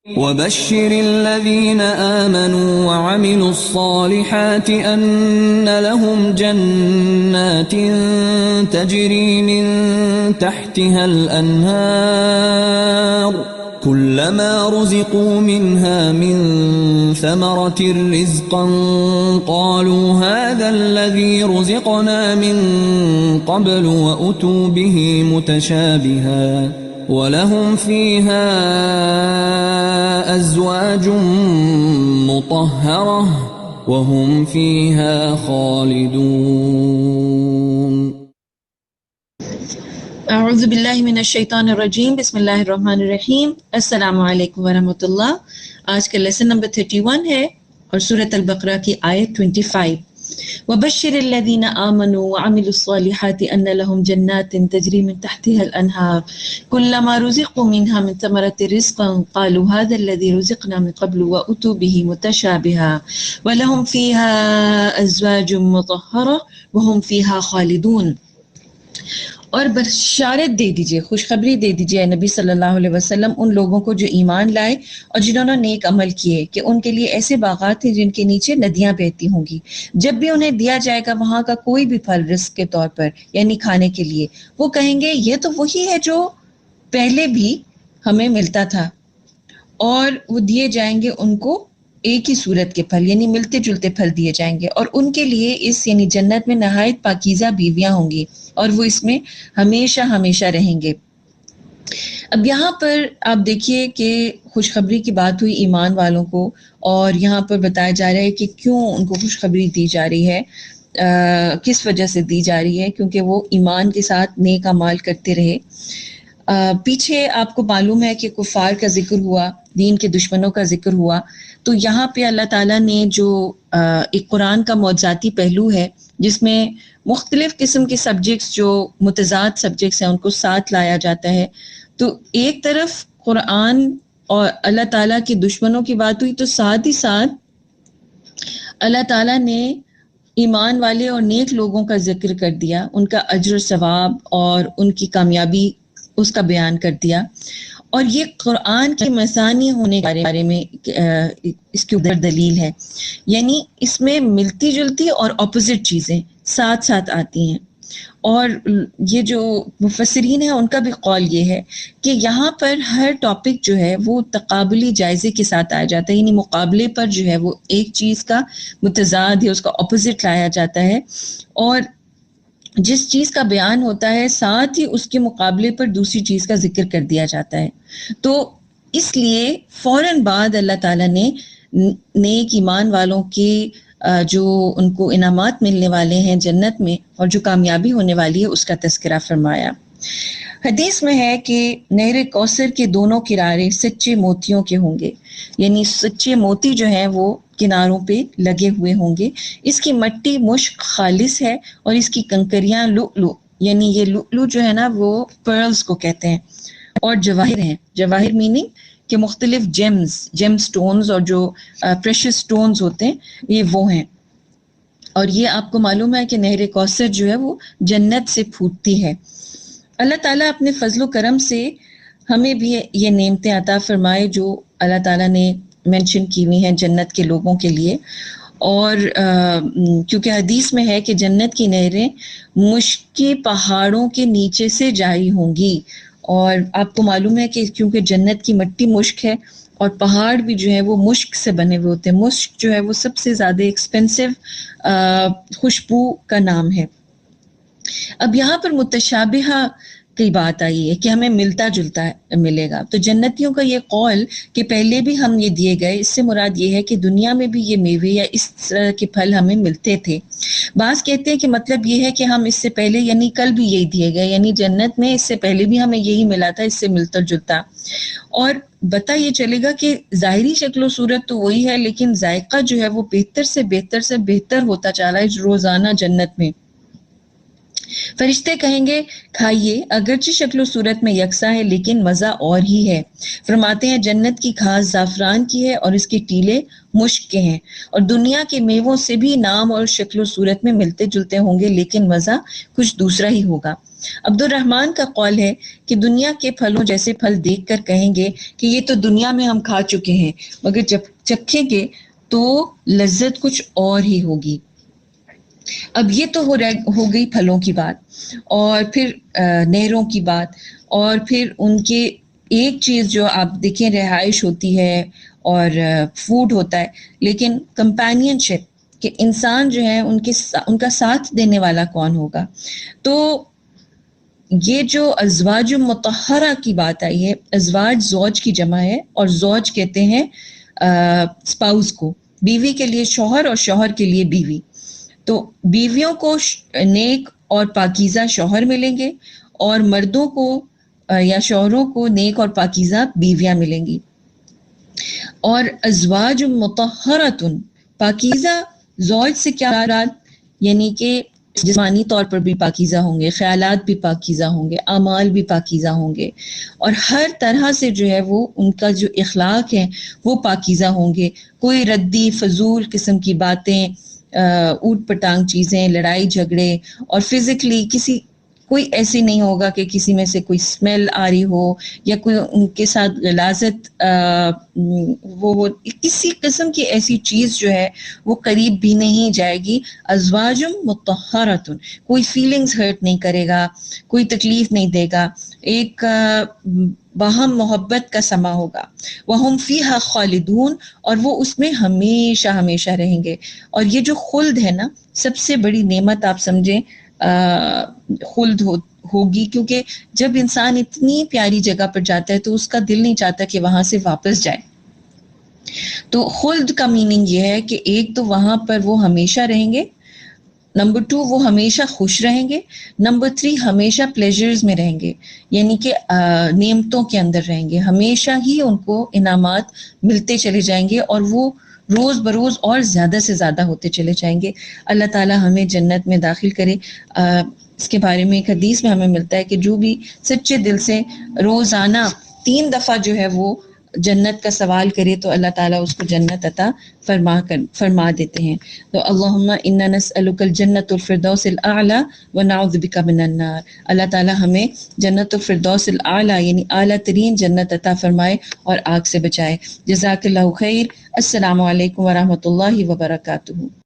وبشر الذين آمنوا وعملوا الصالحات أن لهم جنات تجري من تحتها الأنهار كلما رزقوا منها من ثمرة رزقا قالوا هذا الذي رزقنا من قبل وأتوا به متشابها وَلَهُمْ فِيهَا أَزْوَاجٌ مُطَهَّرَةٌ وَهُمْ فِيهَا خَالِدُونَ. اعوذ باللہ من الشیطان الرجیم، بسم اللہ الرحمن الرحیم۔ السلام علیکم ورحمۃ اللہ۔ آج کا لیسن نمبر 31 ہے اور سورۃ البقرہ کی آیت 25۔ وَبَشِّرِ الَّذِينَ آمَنُوا وَعَمِلُوا الصَّالِحَاتِ أَنَّ لَهُمْ جَنَّاتٍ تَجْرِي مِنْ تَحْتِهَا الْأَنْهَارُ كُلَّمَا رُزِقُوا مِنْهَا مِنْ ثَمَرَةٍ رِزْقًا قَالُوا هَذَا الَّذِي رُزِقْنَا مِنْ قَبْلُ وَأُتُوا بِهِ مُتَشَابِهًا وَلَهُمْ فِيهَا أَزْوَاجٌ مُطَهَّرَةٌ وَهُمْ فِيهَا خَالِدُونَ۔ اور بشارت دے دیجئے، خوشخبری دے دیجئے نبی صلی اللہ علیہ وسلم ان لوگوں کو جو ایمان لائے اور جنہوں نے نیک عمل کیے کہ ان کے لیے ایسے باغات ہیں جن کے نیچے ندیاں بہتی ہوں گی، جب بھی انہیں دیا جائے گا وہاں کا کوئی بھی پھل رزق کے طور پر یعنی کھانے کے لیے، وہ کہیں گے یہ تو وہی ہے جو پہلے بھی ہمیں ملتا تھا، اور وہ دیے جائیں گے ان کو ایک ہی صورت کے پھل یعنی ملتے جلتے پھل دیے جائیں گے، اور ان کے لیے اس یعنی جنت میں نہایت پاکیزہ بیویاں ہوں گی اور وہ اس میں ہمیشہ ہمیشہ رہیں گے۔ اب یہاں پر آپ دیکھیے کہ خوشخبری کی بات ہوئی ایمان والوں کو، اور یہاں پر بتایا جا رہا ہے کہ کیوں ان کو خوشخبری دی جا رہی ہے، کس وجہ سے دی جا رہی ہے، کیونکہ وہ ایمان کے ساتھ نیک اعمال کرتے رہے۔ پیچھے آپ کو معلوم ہے کہ کفار کا ذکر ہوا، دین کے دشمنوں کا ذکر ہوا، تو یہاں پہ اللہ تعالیٰ نے جو ایک قرآن کا معجزاتی پہلو ہے جس میں مختلف قسم کے سبجیکٹس جو متضاد سبجیکٹس ہیں ان کو ساتھ لایا جاتا ہے، تو ایک طرف قرآن اور اللہ تعالیٰ کے دشمنوں کی بات ہوئی، تو ساتھ ہی ساتھ اللہ تعالیٰ نے ایمان والے اور نیک لوگوں کا ذکر کر دیا، ان کا اجر و ثواب اور ان کی کامیابی اس کا بیان کر دیا۔ اور یہ قرآن کے مثانی ہونے کے بارے میں اس کے اوپر دلیل ہے، یعنی اس میں ملتی جلتی اور اپوزٹ چیزیں ساتھ ساتھ آتی ہیں۔ اور یہ جو مفسرین ہیں ان کا بھی قول یہ ہے کہ یہاں پر ہر ٹاپک جو ہے وہ تقابلی جائزے کے ساتھ آیا جاتا ہے، یعنی مقابلے پر جو ہے وہ ایک چیز کا متضاد ہے، اس کا اپوزٹ لایا جاتا ہے، اور جس چیز کا بیان ہوتا ہے ساتھ ہی اس کے مقابلے پر دوسری چیز کا ذکر کر دیا جاتا ہے۔ تو اس لیے فوراً بعد اللہ تعالیٰ نے نیک ایمان والوں کے جو ان کو انعامات ملنے والے ہیں جنت میں اور جو کامیابی ہونے والی ہے اس کا تذکرہ فرمایا۔ حدیث میں ہے کہ نہر کوثر کے دونوں کنارے سچے موتیوں کے ہوں گے، یعنی سچے موتی جو ہیں وہ کناروں پہ لگے ہوئے ہوں گے، اس کی مٹی مشک خالص ہے اور اس کی کنکریاں لؤلؤ، یعنی یہ لؤلؤ جو ہے نا وہ پرلز کو کہتے ہیں، اور جواہر ہیں، جواہر میننگ کہ مختلف جیم سٹونز اور جو پریشس سٹونز ہوتے ہیں یہ وہ ہیں۔ اور یہ آپ کو معلوم ہے کہ نہر کوثر جو ہے وہ جنت سے پھوٹتی ہے۔ اللہ تعالیٰ اپنے فضل و کرم سے ہمیں بھی یہ نعمتیں عطا فرمائے جو اللہ تعالیٰ نے مینشن کی ہوئی ہیں جنت کے لوگوں کے لیے۔ اور کیونکہ حدیث میں ہے کہ جنت کی نہریں مشکی پہاڑوں کے نیچے سے جاری ہوں گی، اور آپ کو معلوم ہے کہ کیونکہ جنت کی مٹی مشک ہے اور پہاڑ بھی جو ہے وہ مشک سے بنے ہوئے ہوتے ہیں، مشک جو ہے وہ سب سے زیادہ ایکسپینسو خوشبو کا نام ہے۔ اب یہاں پر متشابہہ کی بات آئی ہے کہ ہمیں ملتا جلتا ملے گا، تو جنتیوں کا یہ قول کہ پہلے بھی ہم یہ دیے گئے، اس سے مراد یہ ہے کہ دنیا میں بھی یہ میوے یا اس طرح کے پھل ہمیں ملتے تھے۔ بعض کہتے ہیں کہ مطلب یہ ہے کہ ہم اس سے پہلے یعنی کل بھی یہی دیے گئے، یعنی جنت میں اس سے پہلے بھی ہمیں یہی ملا تھا، اس سے ملتا جلتا، اور بتا یہ چلے گا کہ ظاہری شکل و صورت تو وہی ہے لیکن ذائقہ جو ہے وہ بہتر سے بہتر سے بہتر ہوتا چلا ہے روزانہ جنت میں۔ فرشتے کہیں گے کھائیے، اگرچہ شکل و صورت میں یکساں ہے لیکن مزہ اور ہی ہے۔ فرماتے ہیں جنت کی گھاس زعفران کی ہے اور اس کے ٹیلے مشک کے ہیں، اور دنیا کے میووں سے بھی نام اور شکل و صورت میں ملتے جلتے ہوں گے لیکن مزہ کچھ دوسرا ہی ہوگا۔ عبد الرحمن کا قول ہے کہ دنیا کے پھلوں جیسے پھل دیکھ کر کہیں گے کہ یہ تو دنیا میں ہم کھا چکے ہیں، مگر جب چکھیں گے تو لذت کچھ اور ہی ہوگی۔ اب یہ تو ہو گئی پھلوں کی بات، اور پھر نہروں کی بات، اور پھر ان کے ایک چیز جو آپ دیکھیں رہائش ہوتی ہے اور فوڈ ہوتا ہے، لیکن کمپینین شپ کہ انسان جو ہے ان کا ساتھ دینے والا کون ہوگا۔ تو یہ جو ازواج مطہرہ کی بات آئی ہے، ازواج زوج کی جمع ہے، اور زوج کہتے ہیں اسپاؤس کو، بیوی کے لیے شوہر اور شوہر کے لیے بیوی۔ تو بیویوں کو نیک اور پاکیزہ شوہر ملیں گے، اور مردوں کو یا شوہروں کو نیک اور پاکیزہ بیویاں ملیں گی۔ اور ازواج مطہرۃ، پاکیزہ زوج سے کیا مراد، یعنی کہ جسمانی طور پر بھی پاکیزہ ہوں گے، خیالات بھی پاکیزہ ہوں گے، اعمال بھی پاکیزہ ہوں گے، اور ہر طرح سے جو ہے وہ ان کا جو اخلاق ہے وہ پاکیزہ ہوں گے۔ کوئی ردی فضول قسم کی باتیں، اوٹ پٹانگ چیزیں، لڑائی جھگڑے، اور فزیکلی کوئی ایسی نہیں ہوگا کہ کسی میں سے کوئی اسمیل آ رہی ہو، یا کوئی ان کے ساتھ غلاظت وہ کسی قسم کی ایسی چیز جو ہے وہ قریب بھی نہیں جائے گی۔ ازواج مطہرۃ، کوئی فیلنگز ہرٹ نہیں کرے گا، کوئی تکلیف نہیں دے گا، ایک باہم محبت کا سما ہوگا۔ وہم فیہا خالدون، اور وہ اس میں ہمیشہ ہمیشہ رہیں گے۔ اور یہ جو خلد ہے نا، سب سے بڑی نعمت آپ سمجھیں خلد ہوگی، کیونکہ جب انسان اتنی پیاری جگہ پر جاتا ہے تو اس کا دل نہیں چاہتا کہ وہاں سے واپس جائے۔ تو خلد کا میننگ یہ ہے کہ ایک تو وہاں پر وہ ہمیشہ رہیں گے، نمبر 2 وہ ہمیشہ خوش رہیں گے، نمبر 3 ہمیشہ پلیجرز میں رہیں گے، یعنی کہ نعمتوں کے اندر رہیں گے، ہمیشہ ہی ان کو انعامات ملتے چلے جائیں گے، اور وہ روز بروز اور زیادہ سے زیادہ ہوتے چلے جائیں گے۔ اللہ تعالی ہمیں جنت میں داخل کرے۔ اس کے بارے میں ایک حدیث میں ہمیں ملتا ہے کہ جو بھی سچے دل سے روزانہ 3 دفعہ جو ہے وہ جنت کا سوال کرے تو اللہ تعالیٰ اس کو جنت عطا فرما دیتے ہیں۔ تو اللہم انا نسألک الجنت الفردوس الاعلی ونعوذ بک من النار۔ اللہ تعالیٰ ہمیں جنت الفردوس الاعلی یعنی اعلیٰ ترین جنت عطا فرمائے اور آگ سے بچائے۔ جزاک اللہ خیر۔ السلام علیکم ورحمۃ اللہ وبرکاتہ۔